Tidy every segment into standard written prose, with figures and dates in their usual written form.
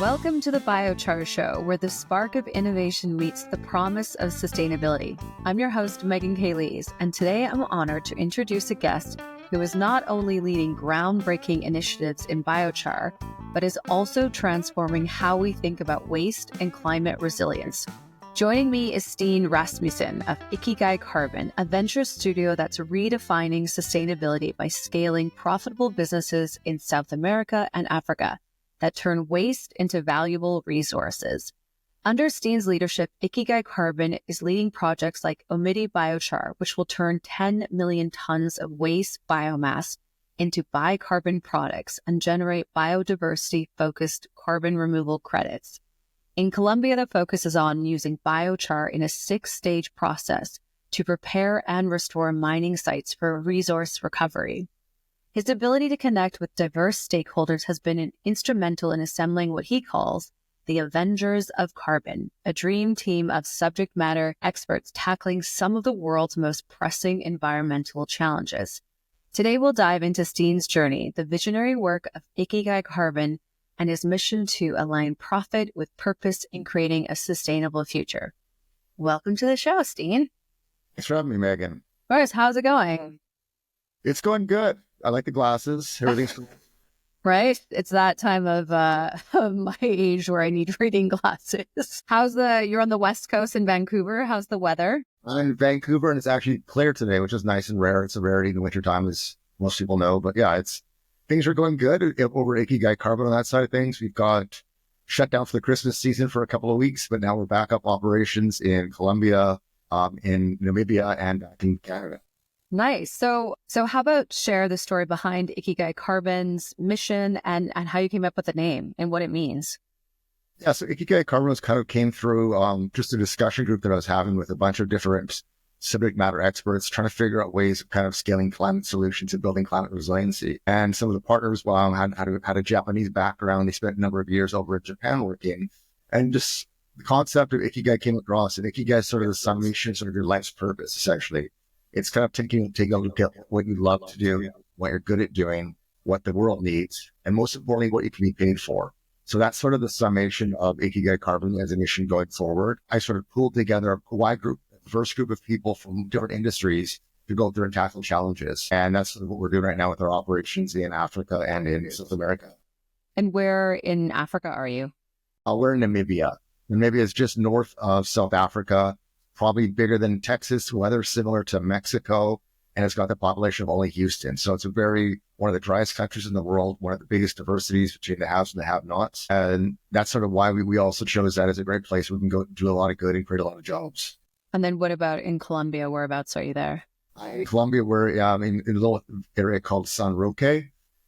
Welcome to the Biochar Show, where the spark of innovation meets the promise of sustainability. I'm your host, Meghan K, and today I'm honored to introduce a guest who is not only leading groundbreaking initiatives in biochar, but is also transforming how we think about waste and climate resilience. Joining me is Steen Rasmussen of Ikigai Carbon, a venture studio that's redefining sustainability by scaling profitable businesses in South America and Africa that turn waste into valuable resources. Under Steen's leadership, Ikigai Carbon is leading projects like Omidi Biochar, which will turn 10 million tons of waste biomass into bicarbon products and generate biodiversity-focused carbon removal credits. In Colombia, the focus is on using biochar in a 6-stage process to prepare and restore mining sites for resource recovery. His ability to connect with diverse stakeholders has been instrumental in assembling what he calls the Avengers of Carbon, a dream team of subject matter experts tackling some of the world's most pressing environmental challenges. Today, we'll dive into Steen's journey, the visionary work of Ikigai Carbon, and his mission to align profit with purpose in creating a sustainable future. Welcome to the show, Steen. Thanks for having me, Meghan. Of course, how's it going? It's going good. I like the glasses. Everything's cool. Right? It's that time of my age where I need reading glasses. You're on the West Coast in Vancouver. How's the weather? I'm in Vancouver and it's actually clear today, which is nice and rare. It's a rarity in the wintertime, as most people know. But yeah, things are going good over Ikigai Carbon on that side of things. We've got shut down for the Christmas season for a couple of weeks, but now we're back up operations in Colombia, in Namibia, and back in Canada. Nice. So how about share the story behind Ikigai Carbon's mission and how you came up with the name and what it means? Yeah, so Ikigai Carbon came through just a discussion group that I was having with a bunch of different subject matter experts trying to figure out ways of kind of scaling climate solutions and building climate resiliency. And some of the partners had a Japanese background. They spent a number of years over in Japan working. And just the concept of Ikigai came across. And Ikigai is sort of the summation of your life's purpose, essentially. It's kind of taking a look at what you love to do, what you're good at doing, what the world needs, and most importantly, what you can be paid for. So that's sort of the summation of Ikigai Carbon as a mission going forward. I sort of pulled together a wide group, a diverse group of people from different industries to go through and tackle challenges. And that's sort of what we're doing right now with our operations in Africa and in South America. And where in Africa are you? We're in Namibia. Namibia is just north of South Africa, probably bigger than Texas, weather similar to Mexico, and it's got the population of only Houston. So it's one of the driest countries in the world, one of the biggest diversities between the haves and the have-nots. And that's sort of why we also chose that as a great place where we can go do a lot of good and create a lot of jobs. And then what about in Colombia? Whereabouts are you there? In Colombia, we're in a little area called San Roque.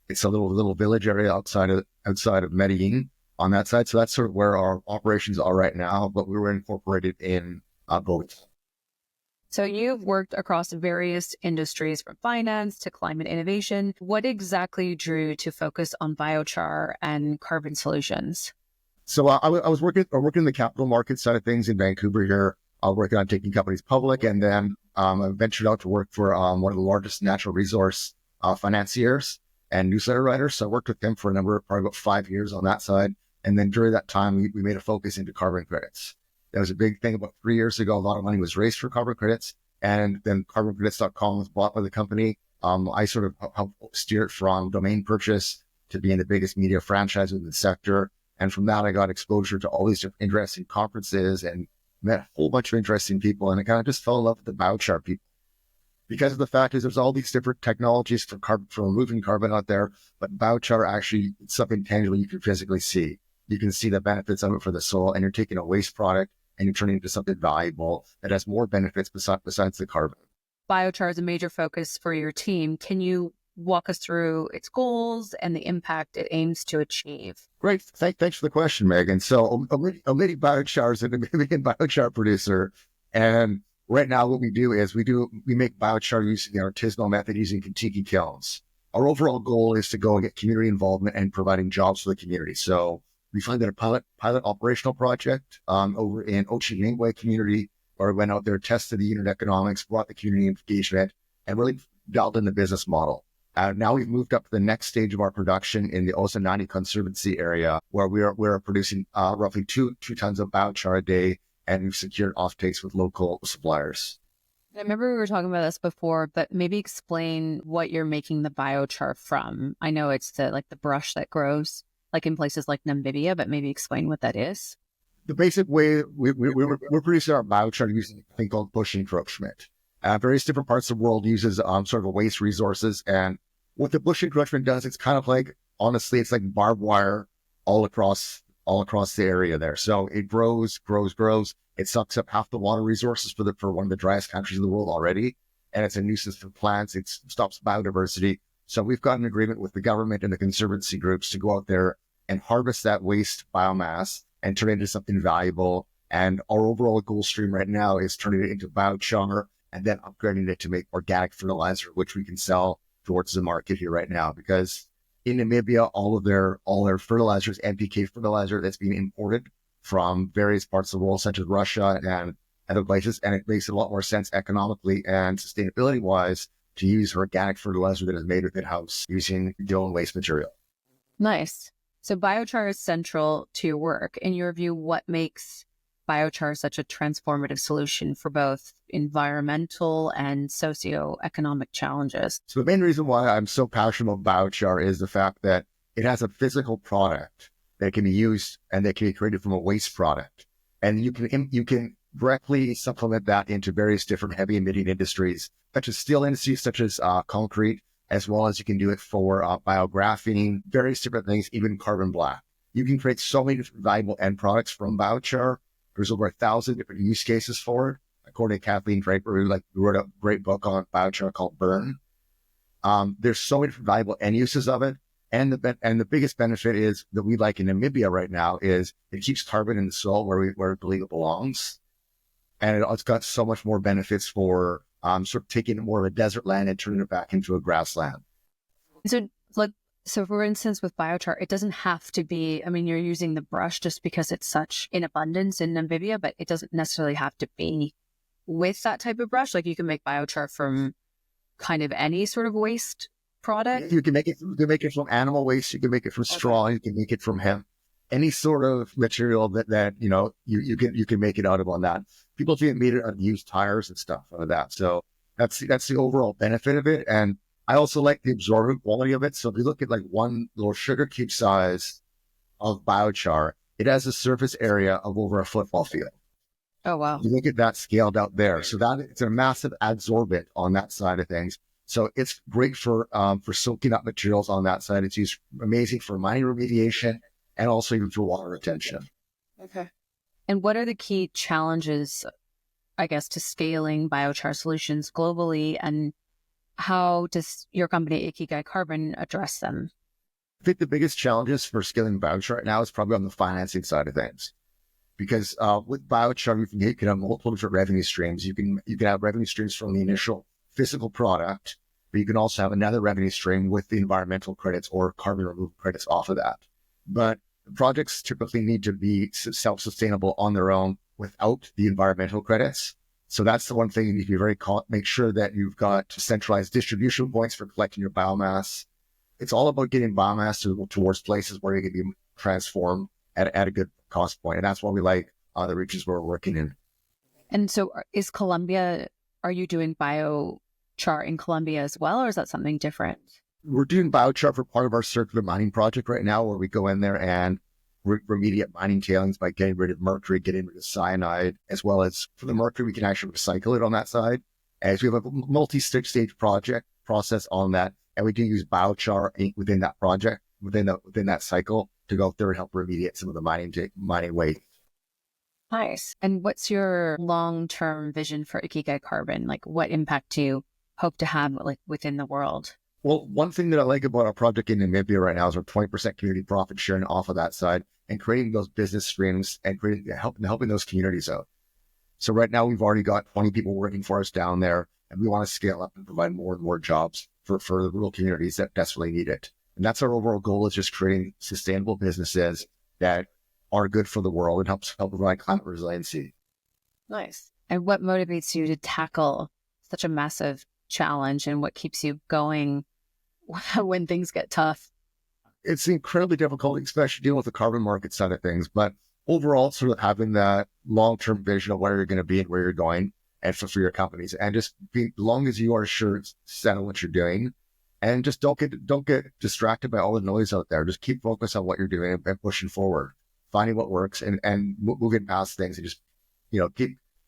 It's a little village area outside of Medellin on that side. So that's sort of where our operations are right now, but we were incorporated in Bogota. So you've worked across various industries from finance to climate innovation. What exactly drew you to focus on biochar and carbon solutions? So I was working in the capital market side of things in Vancouver here. I was working on taking companies public, and then I ventured out to work for one of the largest natural resource financiers and newsletter writers. So I worked with them for probably about 5 years on that side. And then during that time, we made a focus into carbon credits. That was a big thing about 3 years ago. A lot of money was raised for carbon credits, and then carboncredits.com was bought by the company. I sort of helped steer it from domain purchase to being the biggest media franchise in the sector. And from that, I got exposure to all these different interesting conferences and met a whole bunch of interesting people. And I kind of just fell in love with the biochar people. Because of the fact is there's all these different technologies for removing carbon out there, but biochar actually is something tangible you can physically see. You can see the benefits of it for the soil, and you're taking a waste product and you're turning it into something valuable that has more benefits besides the carbon. Biochar is a major focus for your team. Can you walk us through its goals and the impact it aims to achieve? Great. Thanks for the question, Meghan. So Omidi Biochar is a Namibian biochar producer. And right now what we do is we make biochar using the artisanal method using Kentucky kilns. Our overall goal is to go and get community involvement and providing jobs for the community. So we funded a pilot operational project over in Ochilingwe community, where we went out there, tested the unit economics, brought the community engagement, and really dialed in the business model. Now we've moved up to the next stage of our production in the Osanani Conservancy area, where we're producing roughly two tons of biochar a day, and we've secured offtakes with local suppliers. I remember we were talking about this before, but maybe explain what you're making the biochar from. I know it's the brush that grows like in places like Namibia, but maybe explain what that is. The basic way we're producing our biochar using a thing called bush encroachment. Various different parts of the world uses sort of waste resources, and what the bush encroachment does, it's kind of like, honestly, it's like barbed wire all across the area there. So it grows. It sucks up half the water resources for one of the driest countries in the world already. And it's a nuisance for plants. It stops biodiversity. So we've got an agreement with the government and the conservancy groups to go out there and harvest that waste biomass and turn it into something valuable. And our overall goal stream right now is turning it into biochar and then upgrading it to make organic fertilizer, which we can sell towards the market here right now. Because in Namibia, all their fertilizers, NPK fertilizer, that's being imported from various parts of the world, such as Russia and other places. And it makes a lot more sense economically and sustainability wise to use organic fertilizer that is made within house using your own waste material. Nice. So biochar is central to your work. In your view, what makes biochar such a transformative solution for both environmental and socioeconomic challenges? So the main reason why I'm so passionate about biochar is the fact that it has a physical product that can be used and that can be created from a waste product. And you can directly supplement that into various different heavy emitting industries, such as steel industries, such as concrete, as well as you can do it for biographene, various different things, even carbon black. You can create so many different valuable end products from biochar. There's over 1,000 different use cases for it. According to Kathleen Draper, who wrote a great book on biochar called Burn. There's so many different valuable end uses of it. And the biggest benefit is that we like in Namibia right now is it keeps carbon in the soil where we believe it belongs. And it's got so much more benefits for sort of taking more of a desert land and turning it back into a grassland. So for instance, with biochar, it doesn't have to be, I mean, you're using the brush just because it's such in abundance in Namibia, but it doesn't necessarily have to be with that type of brush. Like you can make biochar from kind of any sort of waste product. You can make it from animal waste. You can make it from straw. You can make it from hemp. Any sort of material that you can make it out of on that. People have made it on used tires and stuff out of that. So that's the overall benefit of it. And I also like the absorbent quality of it. So if you look at like one little sugar cube size of biochar, it has a surface area of over a football field. Oh wow! You look at that scaled out there. So that it's a massive adsorbent on that side of things. So it's great for soaking up materials on that side. It's used amazing for mining remediation and also even for water retention. Okay. And what are the key challenges, I guess, to scaling biochar solutions globally, and how does your company Ikigai Carbon address them? I think the biggest challenges for scaling biochar right now is probably on the financing side of things. Because with biochar, you can have multiple different revenue streams. You can have revenue streams from the initial physical product, but you can also have another revenue stream with the environmental credits or carbon removal credits off of that. But projects typically need to be self-sustainable on their own without the environmental credits. So that's the one thing you need to be make sure that you've got centralized distribution points for collecting your biomass. It's all about getting biomass towards places where it can be transformed at a good cost point. And that's why we like the regions where we're working in. And so are you doing biochar in Colombia as well, or is that something different? We're doing biochar for part of our circular mining project right now, where we go in there and remediate mining tailings by getting rid of mercury, getting rid of cyanide, as well as for the mercury, we can actually recycle it on that side. As we have a multi-stage project process on that, and we do use biochar within that project, within that cycle, to go out there and help remediate some of the mining waste. Nice. And what's your long-term vision for Ikigai Carbon? Like, what impact do you hope to have within the world? Well, one thing that I like about our project in Namibia right now is our 20% community profit sharing off of that side and creating those business streams and helping those communities out. So right now we've already got 20 people working for us down there, and we want to scale up and provide more and more jobs for the rural communities that desperately need it. And that's our overall goal, is just creating sustainable businesses that are good for the world and help provide climate resiliency. Nice. And what motivates you to tackle such a massive challenge, and what keeps you going when things get tough? It's incredibly difficult, especially dealing with the carbon market side of things. But overall, sort of having that long-term vision of where you're going to be and where you're going, and for your companies, and just be, as long as you are sure set on what you're doing, and just don't get distracted by all the noise out there. Just keep focused on what you're doing and pushing forward, finding what works, and moving past things, and just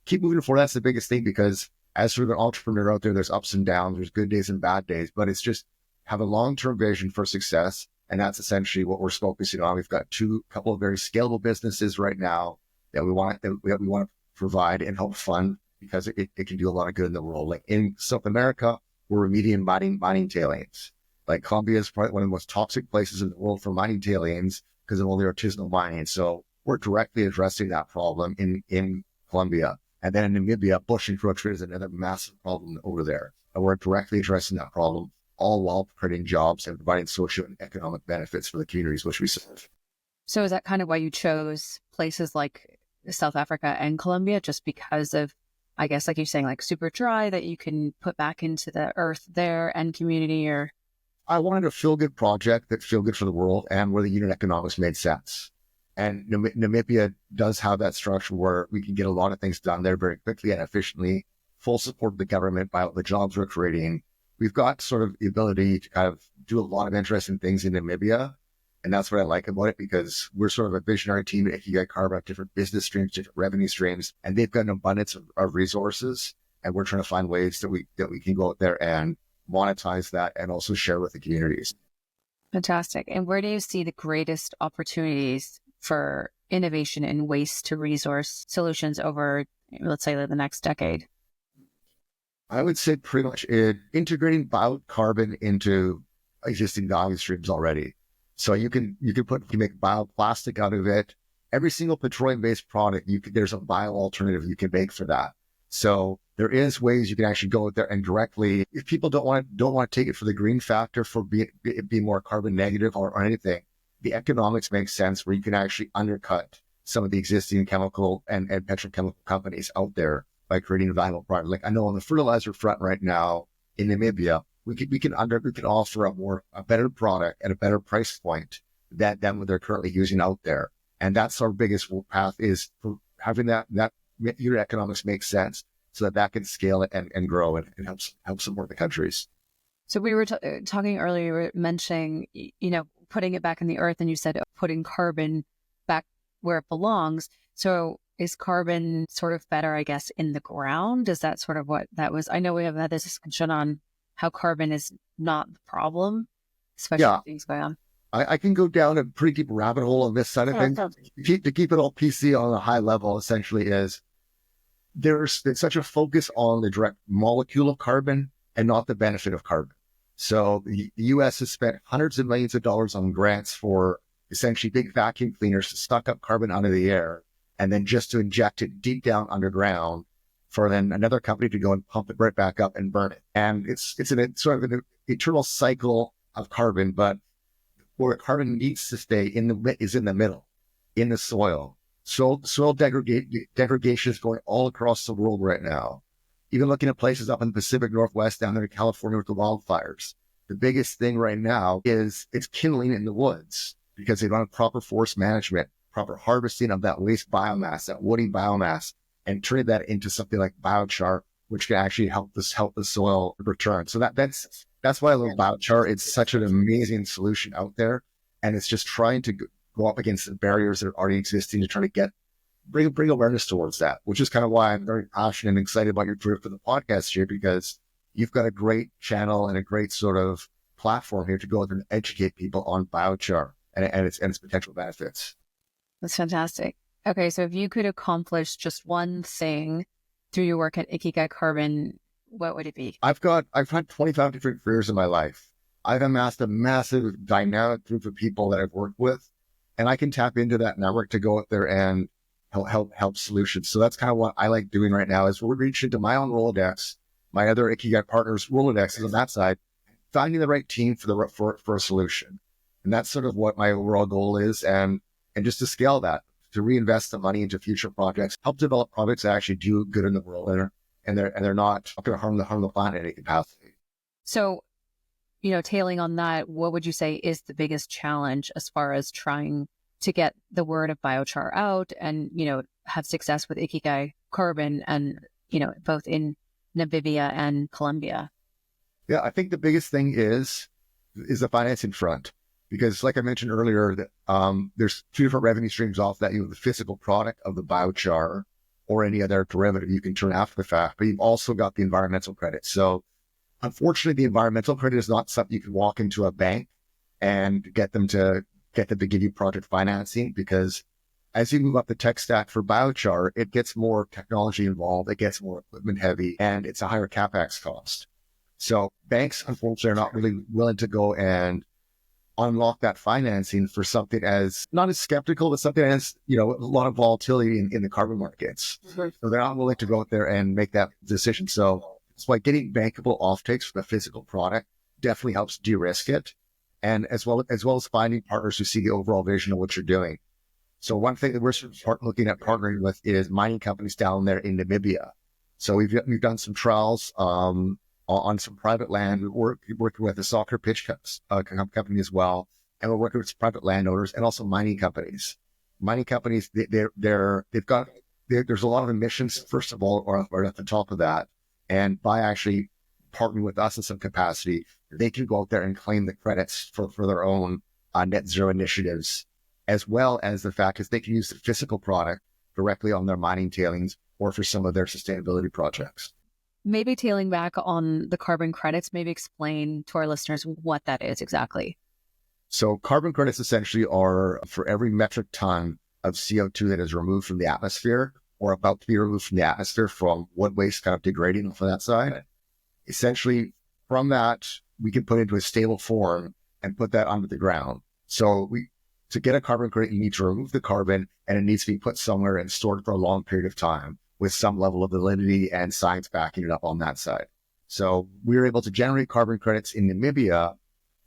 keep moving forward. That's the biggest thing, because as sort of an entrepreneur out there, there's ups and downs, there's good days and bad days, but it's just have a long-term vision for success. And that's essentially what we're focusing on. We've got couple of very scalable businesses right now that we want to provide and help fund, because it can do a lot of good in the world. Like in South America, we're remediating mining tailings. Like Colombia is probably one of the most toxic places in the world for mining tailings because of all the artisanal mining. So we're directly addressing that problem in Colombia. And then in Namibia, bush encroachment is another massive problem over there. And we're directly addressing that problem, all while creating jobs and providing social and economic benefits for the communities which we serve. So is that kind of why you chose places like South Africa and Colombia, just because of, I guess, like you're saying, like super dry that you can put back into the earth there and community? Or I wanted a feel-good project that feel good for the world and where the unit economics made sense. And Namibia does have that structure where we can get a lot of things done there very quickly and efficiently, full support of the government by all the jobs we're creating. We've got sort of the ability to kind of do a lot of interesting things in Namibia. And that's what I like about it, because we're sort of a visionary team at Ikigai Carbon, different business streams, different revenue streams, and they've got an abundance of resources. And we're trying to find ways that we can go out there and monetize that and also share with the communities. fantastic. And where do you see the greatest opportunities for innovation in waste to resource solutions over, let's say, the next decade? I would say pretty much integrating biocarbon into existing value streams already. So you can make bioplastic out of it. Every single petroleum-based product, there's a bio alternative you can make for that. So there is ways you can actually go out there and directly, if people don't want to take it for the green factor, for being more carbon negative or anything, the economics make sense where you can actually undercut some of the existing chemical and petrochemical companies out there by creating a valuable product. Like I know on the fertilizer front right now in Namibia, we can offer a better product at a better price point than what they're currently using out there. And that's our biggest path, is for having that unit economics make sense so that can scale it and grow and help support the countries. So we were talking earlier, you were mentioning, putting it back in the earth, and you said putting carbon back where it belongs. So is carbon sort of better, I guess, in the ground? Is that sort of what that was? I know we have had this discussion on how carbon is not the problem, especially with things going on. I can go down a pretty deep rabbit hole on this side of things. To keep it all PC on a high level, essentially, is there's such a focus on the direct molecule of carbon and not the benefit of carbon. So the U.S. has spent hundreds of millions of dollars on grants for essentially big vacuum cleaners to suck up carbon out of the air, and then just to inject it deep down underground for then another company to go and pump it right back up and burn it. And it's sort of an eternal cycle of carbon, but where carbon needs to stay is in the middle, in the soil. Soil degradation is going all across the world right now. Even looking at places up in the Pacific Northwest, down there in California with the wildfires. The biggest thing right now is it's kindling in the woods because they don't have proper forest management, proper harvesting of that waste biomass, that woody biomass, and turning that into something like biochar, which can actually help the soil return. So that's why I love biochar. It's such an amazing solution out there, and it's just trying to go up against the barriers that are already existing to try to bring awareness towards that, which is kind of why I'm very passionate and excited about your career for the podcast here, because you've got a great channel and a great sort of platform here to go out there and educate people on biochar and its potential benefits. That's fantastic. Okay, so if you could accomplish just one thing through your work at Ikigai Carbon, what would it be? I've had 25 different careers in my life. I've amassed a massive dynamic group of people that I've worked with, and I can tap into that network to go out there and help solutions. So that's kind of what I like doing right now, is we're reaching into my own Rolodex, my other Ikigai partners' Rolodexes on that side, finding the right team for a solution. And that's sort of what my overall goal is. And just to scale that, to reinvest the money into future projects, help develop projects that actually do good in the world and they're not going to harm the planet in any capacity. So tailing on that, what would you say is the biggest challenge as far as trying to get the word of biochar out and, have success with Ikigai Carbon and, both in Namibia and Colombia? Yeah, I think the biggest thing is the financing front. Because like I mentioned earlier, that there's two different revenue streams off that. You have the physical product of the biochar or any other derivative you can turn after the fact, but you've also got the environmental credit. So unfortunately, the environmental credit is not something you can walk into a bank and get them to give you project financing, because as you move up the tech stack for biochar, it gets more technology involved, it gets more equipment heavy, and it's a higher capex cost. So banks, unfortunately, are not really willing to go and unlock that financing for something as not as skeptical, but something as, a lot of volatility in the carbon markets. Mm-hmm. So they're not willing to go out there and make that decision. So it's like getting bankable offtakes for the physical product definitely helps de-risk it. And as well as finding partners who see the overall vision of what you're doing. So one thing that we're looking at partnering with is mining companies down there in Namibia. So we've done some trials, on some private land. We're working with a soccer pitch company as well. And we're working with private landowners and also mining companies. Mining companies, there's a lot of emissions, first of all, or at the top of that. And by actually partnering with us in some capacity, they can go out there and claim the credits for their own net zero initiatives, as well as the fact is they can use the physical product directly on their mining tailings or for some of their sustainability projects. Maybe tailing back on the carbon credits, maybe explain to our listeners what that is exactly. So carbon credits essentially are for every metric ton of CO2 that is removed from the atmosphere or about to be removed from the atmosphere from wood waste kind of degrading off of that side. Essentially, from that, we can put it into a stable form and put that under the ground. So to get a carbon credit, you need to remove the carbon and it needs to be put somewhere and stored for a long period of time with some level of validity and science backing it up on that side. So we were able to generate carbon credits in Namibia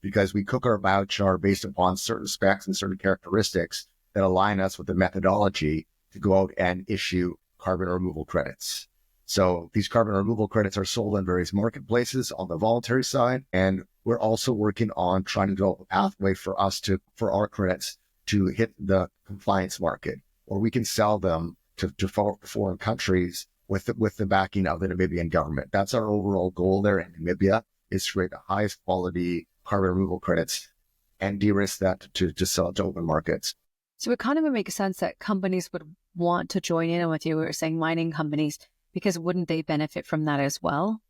because we cook our biochar based upon certain specs and certain characteristics that align us with the methodology to go out and issue carbon removal credits. So these carbon removal credits are sold in various marketplaces on the voluntary side. And we're also working on trying to develop a pathway for our credits to hit the compliance market, or we can sell them to foreign countries with the backing of the Namibian government. That's our overall goal there in Namibia, is to create the highest quality carbon removal credits and de-risk that to sell to open markets. So it kind of would make sense that companies would want to join in with you. We were saying mining companies, because wouldn't they benefit from that as well?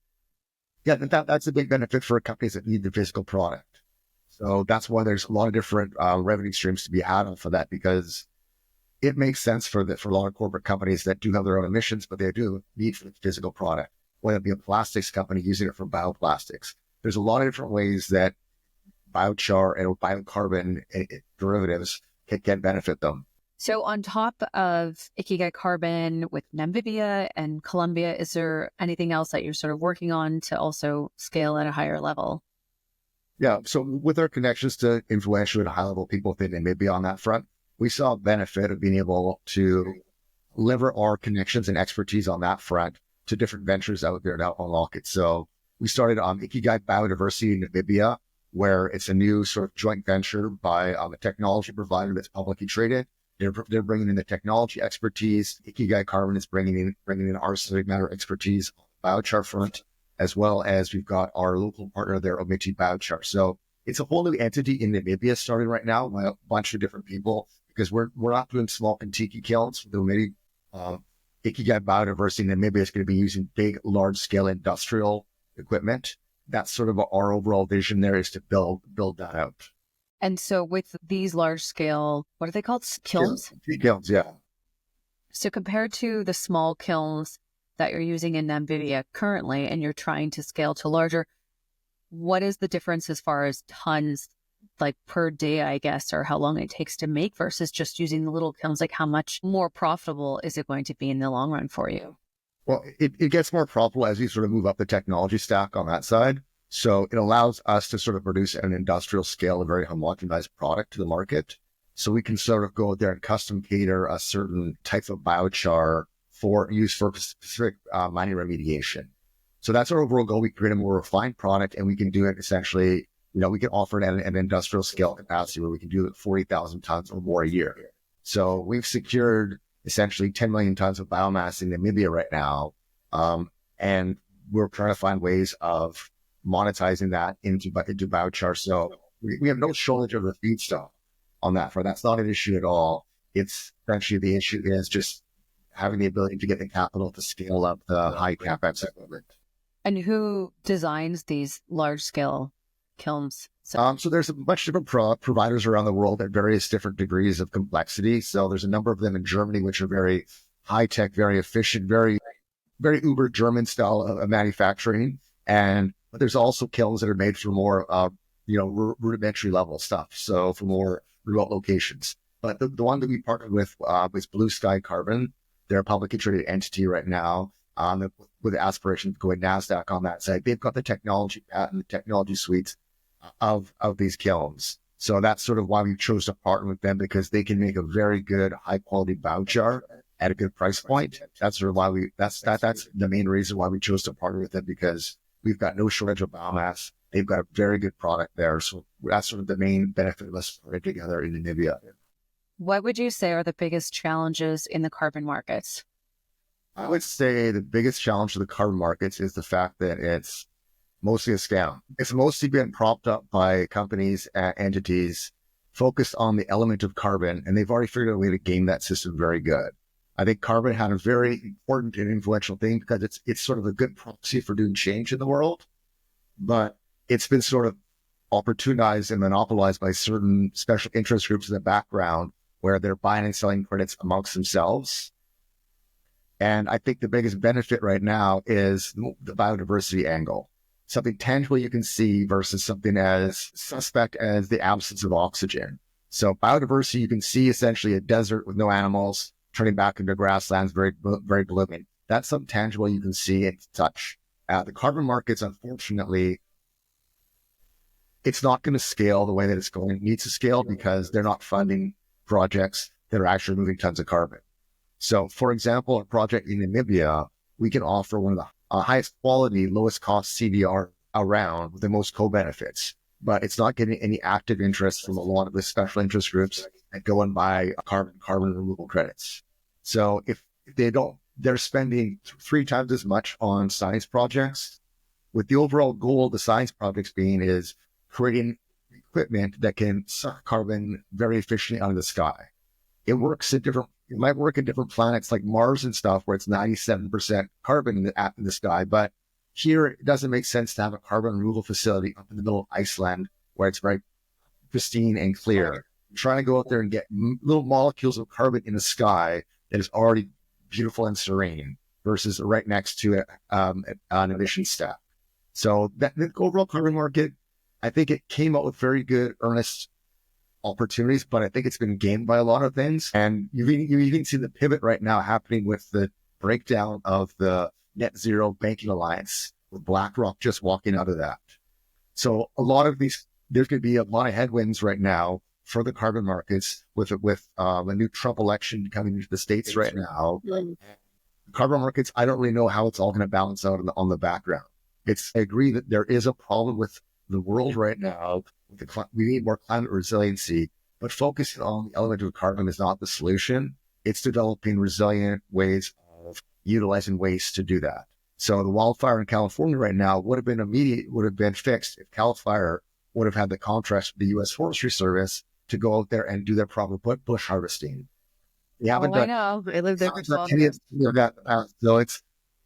Yeah, that's a big benefit for companies that need the physical product. So that's why there's a lot of different revenue streams to be had for that, because it makes sense for a lot of corporate companies that do have their own emissions, but they do need the physical product, whether it be a plastics company using it for bioplastics. There's a lot of different ways that biochar and biocarbon derivatives can benefit them. So on top of Ikigai Carbon with Namibia and Colombia, is there anything else that you're sort of working on to also scale at a higher level? Yeah, so with our connections to influential and high-level people within Namibia on that front, we saw a benefit of being able to lever our connections and expertise on that front to different ventures out there to unlock it. So we started Ikigai Biodiversity in Namibia, where it's a new sort of joint venture by a technology provider that's publicly traded. They're bringing in the technology expertise. Ikigai Carbon is bringing in our subject matter expertise on the biochar front, as well as we've got our local partner there, Omiti Biochar. So it's a whole new entity in Namibia starting right now by a bunch of different people, because we're not doing small Kentucky kilns. The Omiti Ikigai Biodiversity in Namibia is going to be using big, large-scale industrial equipment. That's sort of our overall vision there, is to build that out. And so with these large scale, what are they called? Kilns? Kilns, yeah. So compared to the small kilns that you're using in Namibia currently, and you're trying to scale to larger, what is the difference as far as tons, like per day, I guess, or how long it takes to make versus just using the little kilns? Like how much more profitable is it going to be in the long run for you? Well, it gets more profitable as you sort of move up the technology stack on that side. So it allows us to sort of produce an industrial scale, a very homogenized product to the market. So we can sort of go out there and custom cater a certain type of biochar for use for specific mining remediation. So that's our overall goal. We create a more refined product, and we can do it essentially we can offer an industrial scale capacity where we can do 40,000 tons or more a year. So we've secured essentially 10 million tons of biomass in Namibia right now. And we're trying to find ways of monetizing that into biochar. So we have no shortage of the feedstock on that front. That's not an issue at all. It's essentially the issue is just having the ability to get the capital to scale up the high capex equipment. And who designs these large scale kilns? So there's a bunch of different providers around the world at various different degrees of complexity. So there's a number of them in Germany, which are very high tech, very efficient, very uber German style of manufacturing. But there's also kilns that are made for more, rudimentary level stuff. So for more remote locations. But the one that we partnered with was Ikigai Carbon. They're a publicly traded entity right now, with the aspiration of going NASDAQ on that side. They've got the technology patent, the technology suites of these kilns. So that's sort of why we chose to partner with them, because they can make a very good, high quality biochar at a good price point. That's sort of why that's the main reason why we chose to partner with them, because we've got no shortage of biomass. They've got a very good product there. So that's sort of the main benefit of us working together in Namibia. What would you say are the biggest challenges in the carbon markets? I would say the biggest challenge to the carbon markets is the fact that it's mostly a scam. It's mostly been propped up by companies and entities focused on the element of carbon, and they've already figured out a way to game that system very good. I think carbon had a very important and influential thing because it's sort of a good proxy for doing change in the world, but it's been sort of opportunized and monopolized by certain special interest groups in the background where they're buying and selling credits amongst themselves. And I think the biggest benefit right now is the biodiversity angle. Something tangible you can see versus something as suspect as the absence of oxygen. So biodiversity, you can see essentially a desert with no animals turning back into grasslands, very, very blooming. That's something tangible you can see and touch. The carbon markets, unfortunately, it's not going to scale the way that it needs to scale because they're not funding projects that are actually moving tons of carbon. So, for example, a project in Namibia, we can offer one of the highest quality, lowest cost CDR around with the most co-benefits, but it's not getting any active interest from a lot of the special interest groups that go and buy carbon removal credits. So if they don't, they're spending 3 times as much on science projects, with the overall goal of the science projects being is creating equipment that can suck carbon very efficiently out of the sky. It might work in different planets like Mars and stuff where it's 97% carbon in the sky, but here it doesn't make sense to have a carbon removal facility up in the middle of Iceland where it's very pristine and clear. Trying to go out there and get little molecules of carbon in the sky that is already beautiful and serene versus right next to an emission stack. So the overall carbon market, I think it came out with very good, earnest opportunities, but I think it's been gamed by a lot of things. And you even see the pivot right now happening with the breakdown of the net zero banking alliance, with BlackRock just walking out of that. So a lot of these, there's going to be a lot of headwinds right now for the carbon markets with a new Trump election coming into the States right now. Carbon markets, I don't really know how it's all going to balance out on the background. I agree that there is a problem with the world right now. We need more climate resiliency, but focusing on the element of carbon is not the solution. It's developing resilient ways of utilizing waste to do that. So the wildfire in California right now would have been fixed if Cal Fire would have had the contracts with the U.S. Forestry Service to go out there and do their proper bush harvesting. I know. I live there for 12 years. So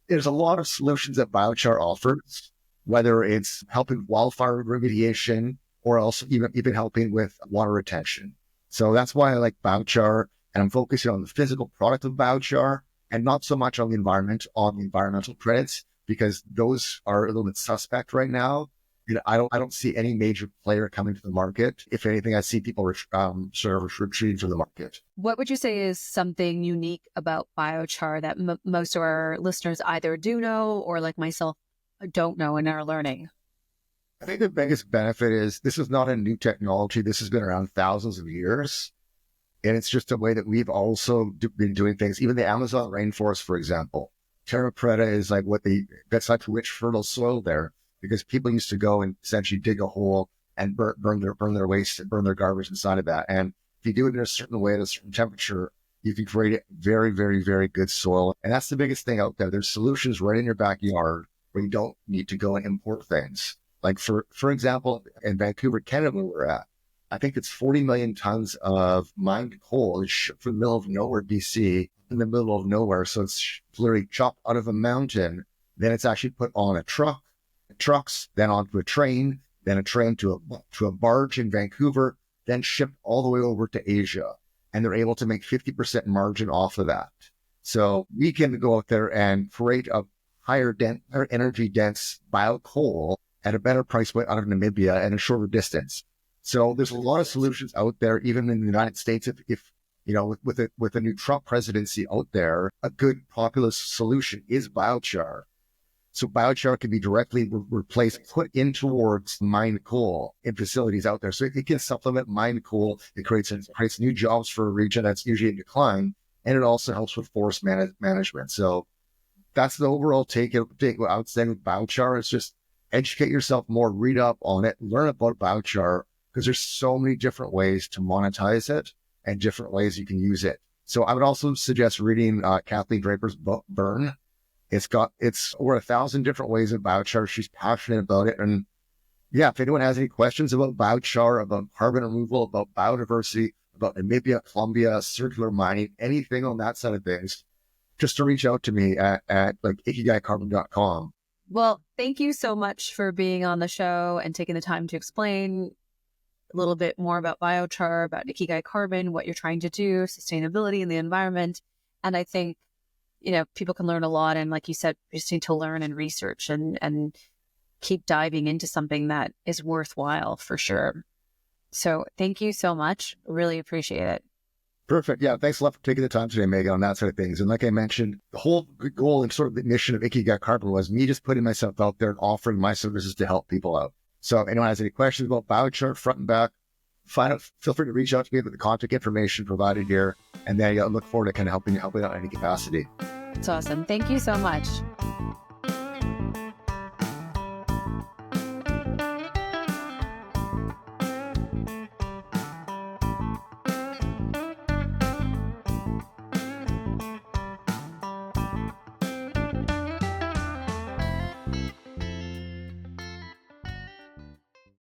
there's a lot of solutions that biochar offers, whether it's helping wildfire remediation or also even helping with water retention. So that's why I like biochar, and I'm focusing on the physical product of biochar and not so much on the environmental credits, because those are a little bit suspect right now. I don't see any major player coming to the market. If anything, I see people sort of retreating from the market. What would you say is something unique about biochar that most of our listeners either do know or, like myself, don't know and are learning? I think the biggest benefit is this is not a new technology. This has been around thousands of years. And it's just a way that we've also been doing things. Even the Amazon rainforest, for example, terra preta is like that's like rich, fertile soil there, because people used to go and essentially dig a hole, and burn their waste and burn their garbage inside of that. And if you do it in a certain way at a certain temperature, you can create very, very, very good soil. And that's the biggest thing out there. There's solutions right in your backyard where you don't need to go and import things. Like for example, in Vancouver, Canada, where we're at, I think it's 40 million tons of mined coal is shipped from the middle of nowhere, BC, in the middle of nowhere. So it's literally chopped out of a mountain. Then it's actually put on a truck, trucks, then onto a train, then a train to a barge in Vancouver, then shipped all the way over to Asia. And they're able to make 50% margin off of that. So we can go out there and create a higher energy dense bio coal at a better price point out of Namibia and a shorter distance. So there's a lot of solutions out there, even in the United States. If you know, with a new Trump presidency out there, a good populist solution is biochar. So biochar can be directly replaced, put in towards mined coal in facilities out there. So it can supplement mined coal. It creates new jobs for a region that's usually in decline, and it also helps with forest management. So that's the overall take. I would say with biochar is just educate yourself more, read up on it, learn about biochar, because there's so many different ways to monetize it and different ways you can use it. So I would also suggest reading Kathleen Draper's book, Burn. It's over 1,000 different ways of biochar. She's passionate about it. And yeah, if anyone has any questions about biochar, about carbon removal, about biodiversity, about Namibia, Colombia, circular mining, anything on that side of things, just to reach out to me at like ikigaicarbon.com. Well, thank you so much for being on the show and taking the time to explain a little bit more about biochar, about Ikigai Carbon, what you're trying to do, sustainability in the environment. And I think, you know, people can learn a lot. And like you said, we just need to learn and research and keep diving into something that is worthwhile for sure. So thank you so much. Really appreciate it. Perfect. Yeah. Thanks a lot for taking the time today, Meghan, on that side of things. And like I mentioned, the whole goal and sort of the mission of Ikigai Carbon was me just putting myself out there and offering my services to help people out. So if anyone has any questions about biochar, front and back, feel free to reach out to me with the contact information provided here. And then I look forward to kind of helping out in any capacity. It's awesome. Thank you so much.